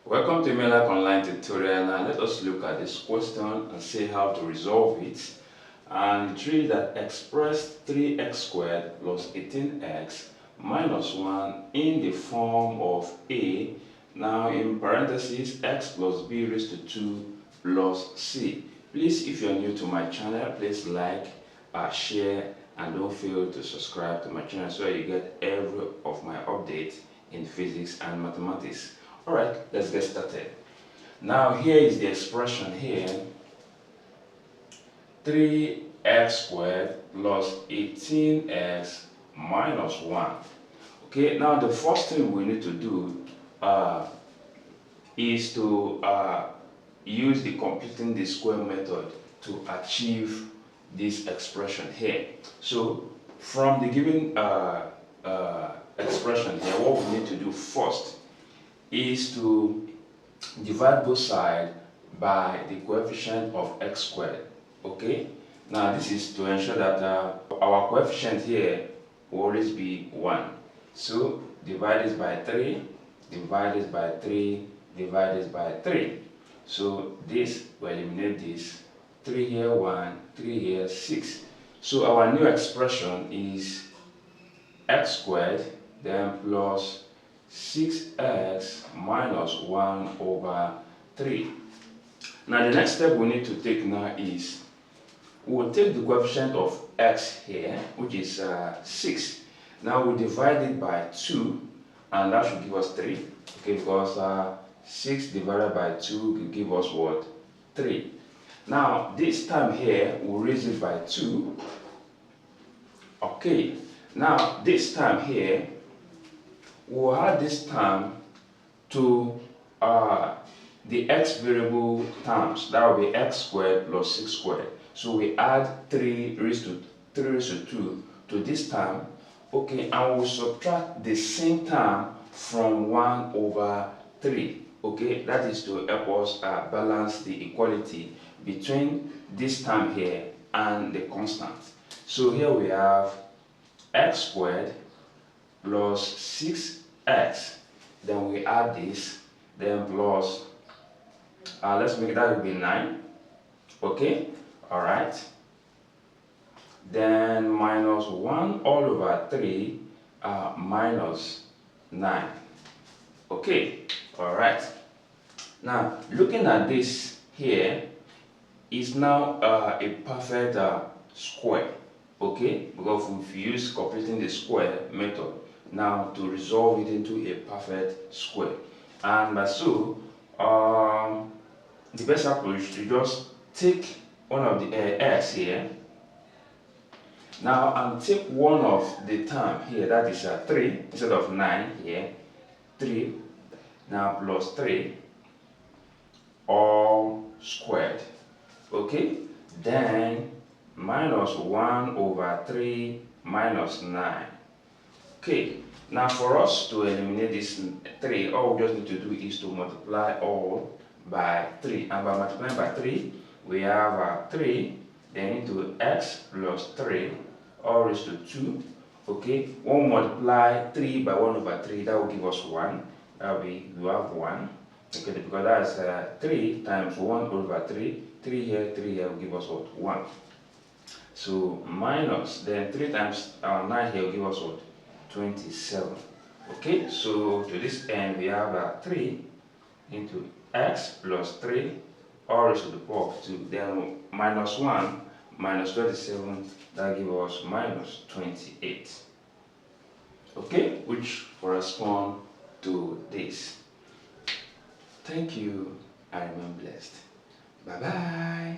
Welcome to Emmelac online tutorial. Now let us look at this question and see how to resolve it. And it reads that express 3x squared plus 18x minus 1 in the form of a, now in parentheses, x plus b raised to 2 plus c. Please, if you're new to my channel, please like, share, and don't fail to subscribe to my channel so you get every of my updates in physics and mathematics. Alright, let's get started. Now here is the expression here. 3x squared plus 18x minus 1. Okay, now the first thing we need to do is to use the completing the square method to achieve this expression here. So from the given expression here, what we need to do first is to divide both sides by the coefficient of x squared. Okay, now this is to ensure that our coefficient here will always be 1. So divide this by 3, divide this by 3, divide this by 3. So this will eliminate this. 3 here 1, 3 here 6. So our new expression is x squared then plus 6x minus 1 over 3. Now the next step we need to take now is we'll take the coefficient of x here, which is 6. Now we divide it by 2 and that should give us 3. Okay, because 6 divided by 2 will give us what? 3. Now this time here we'll raise it by 2. Okay, now this time here we'll add this term to the x variable terms. That will be x squared plus 6 squared. So we add 3 raised to 2 to this term. Okay, and we'll subtract the same term from 1 over 3. Okay, that is to help us balance the equality between this term here and the constant. So here we have x squared plus 6x, then we add this, then plus, let's make that will be 9, okay, alright, then minus 1 all over 3 minus 9, okay, alright. Now looking at this here is now a perfect square, okay, because if you use completing the square method now to resolve it into a perfect square. And so the best approach is to just take one of the x here now and take one of the term here, that is 3 instead of 9 here, 3 now plus 3 all squared, okay, then minus 1 over 3 minus 9. Okay, now for us to eliminate this 3, all we just need to do is to multiply all by 3. And by multiplying by 3, we have 3, then into x plus 3, all raised to 2. Okay, when we multiply 3 by 1 over 3, that will give us 1. That will be, we have 1. Okay, because that's 3 times 1 over 3. 3 here will give us what? 1. So minus, then 3 times 9 here will give us what? 27. Okay, so to this end we have 3 into x plus 3 all raised to the power of 2, then minus 1 minus 27, that gives us minus 28. Okay, which correspond to this. Thank you, I remain blessed. Bye bye.